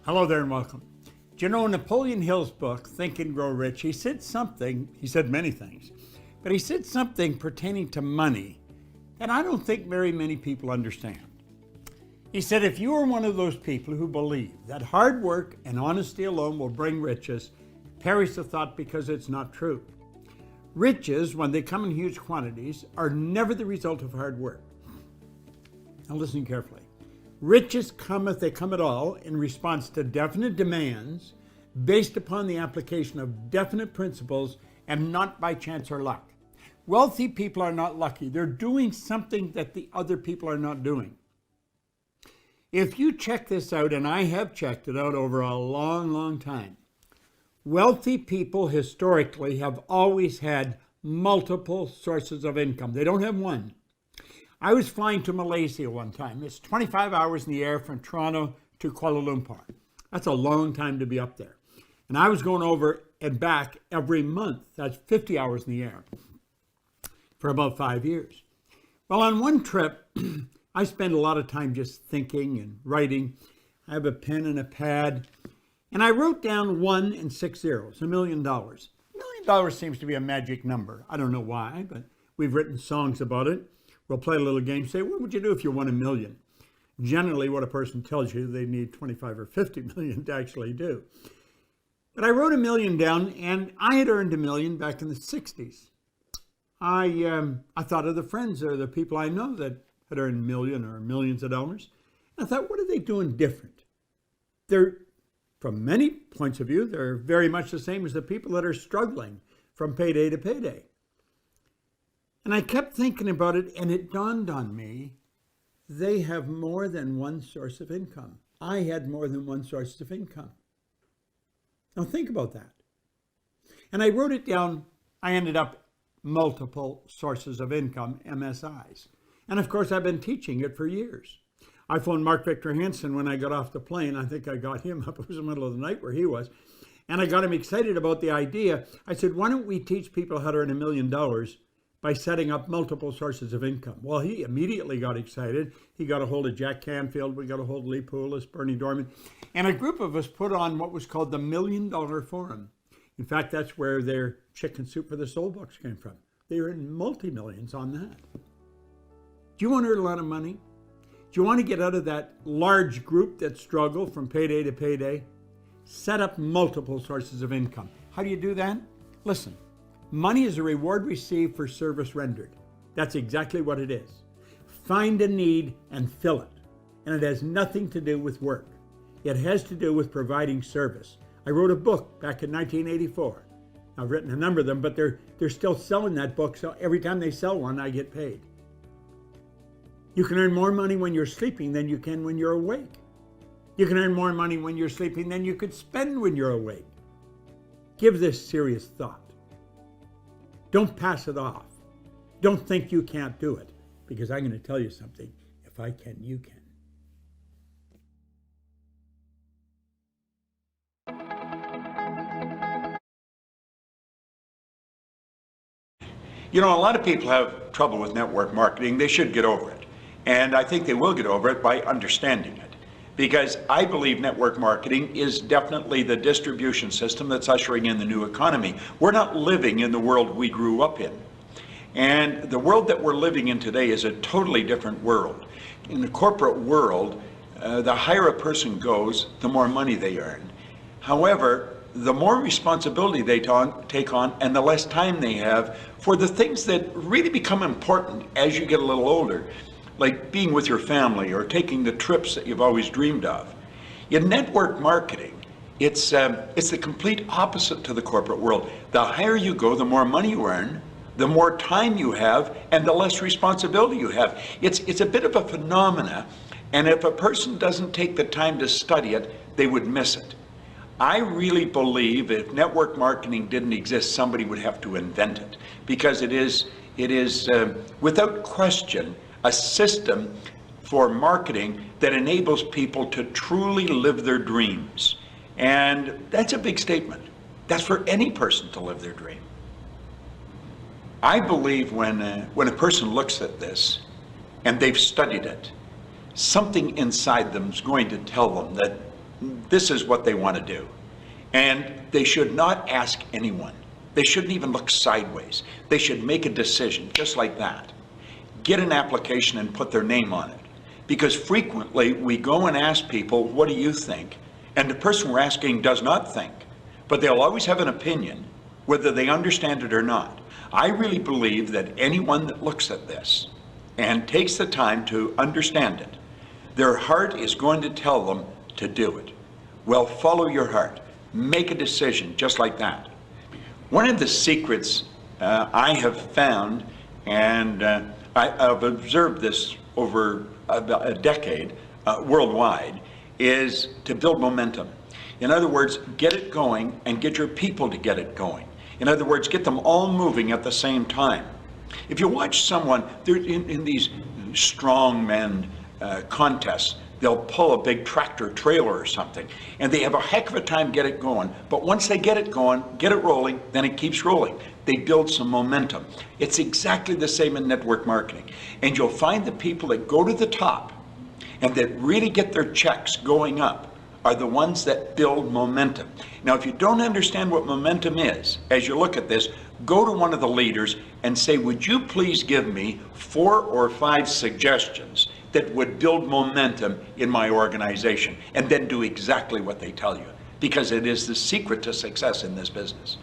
Hello there and welcome. Do you know Napoleon Hill's book, Think and Grow Rich, he said many things, but he said something pertaining to money that I don't think very many people understand. He said, if you are one of those people who believe that hard work and honesty alone will bring riches, perish the thought because it's not true. Riches, when they come in huge quantities, are never the result of hard work. Now listen carefully. Riches come, if they come at all, in response to definite demands based upon the application of definite principles and not by chance or luck. Wealthy people are not lucky. They're doing something that the other people are not doing. If you check this out, and I have checked it out over a long, long time, wealthy people historically have always had multiple sources of income. They don't have one. I was flying to Malaysia one time. It's 25 hours in the air from Toronto to Kuala Lumpur. That's a long time to be up there. And I was going over and back every month. That's 50 hours in the air for about 5 years. Well, on one trip, I spend a lot of time just thinking and writing. I have a pen and a pad, and I wrote down 1 and 6 zeros, $1 million. $1 million seems to be a magic number. I don't know why, but we've written songs about it. We'll play a little game, say, what would you do if you won $1 million? Generally, what a person tells you, they need 25 or 50 million to actually do. But I wrote $1 million down, and I had earned $1 million back in the 60s. I thought of the friends or the people I know that had earned $1 million or millions of dollars. And I thought, what are they doing different? They're, from many points of view, they're very much the same as the people that are struggling from payday to payday. And I kept thinking about it, and it dawned on me, they have more than one source of income. I had more than one source of income. Now think about that. And I wrote it down. I ended up multiple sources of income, MSIs. And of course, I've been teaching it for years. I phoned Mark Victor Hansen when I got off the plane. I think I got him up. It was the middle of the night where he was. And I got him excited about the idea. I said, why don't we teach people how to earn $1 million by setting up multiple sources of income? Well, he immediately got excited. He got a hold of Jack Canfield. We got a hold of Lee Poulos, Bernie Dorman. And a group of us put on what was called the $1 Million Forum. In fact, that's where their Chicken Soup for the Soul books came from. They earned multi-millions on that. Do you want to earn a lot of money? Do you want to get out of that large group that struggle from payday to payday? Set up multiple sources of income. How do you do that? Listen. Money is a reward received for service rendered. That's exactly what it is. Find a need and fill it. And it has nothing to do with work. It has to do with providing service. I wrote a book back in 1984. I've written a number of them, but they're still selling that book. So every time they sell one, I get paid. You can earn more money when you're sleeping than you can when you're awake. You can earn more money when you're sleeping than you could spend when you're awake. Give this serious thought. Don't pass it off. Don't think you can't do it, because I'm going to tell you something. If I can, you can. You know, a lot of people have trouble with network marketing. They should get over it. And I think they will get over it by understanding it. Because I believe network marketing is definitely the distribution system that's ushering in the new economy. We're not living in the world we grew up in. And the world that we're living in today is a totally different world. In the corporate world, the higher a person goes, the more money they earn. However, the more responsibility they take on and the less time they have for the things that really become important as you get a little older, like being with your family or taking the trips that you've always dreamed of. In network marketing, it's the complete opposite to the corporate world. The higher you go, the more money you earn, the more time you have, and the less responsibility you have. It's a bit of a phenomena, and if a person doesn't take the time to study it, they would miss it. I really believe if network marketing didn't exist, somebody would have to invent it, because it is without question a system for marketing that enables people to truly live their dreams. And that's a big statement. That's for any person to live their dream. I believe when a person looks at this and they've studied it, something inside them is going to tell them that this is what they want to do. And they should not ask anyone. They shouldn't even look sideways. They should make a decision just like that. Get an application and put their name on it. Because frequently we go and ask people, what do you think? And the person we're asking does not think, but they'll always have an opinion, whether they understand it or not. I really believe that anyone that looks at this and takes the time to understand it, their heart is going to tell them to do it. Well, follow your heart. Make a decision just like that. One of the secrets I have found, and I've observed this over a decade worldwide, is to build momentum. In other words, get it going and get your people to get it going. In other words, get them all moving at the same time. If you watch someone, they're in these strongman contests, they'll pull a big tractor trailer or something, and they have a heck of a time get it going. But once they get it going, get it rolling, then it keeps rolling. They build some momentum. It's exactly the same in network marketing. And you'll find the people that go to the top and that really get their checks going up are the ones that build momentum. Now, if you don't understand what momentum is, as you look at this, go to one of the leaders and say, would you please give me 4 or 5 suggestions that would build momentum in my organization, and then do exactly what they tell you, because it is the secret to success in this business.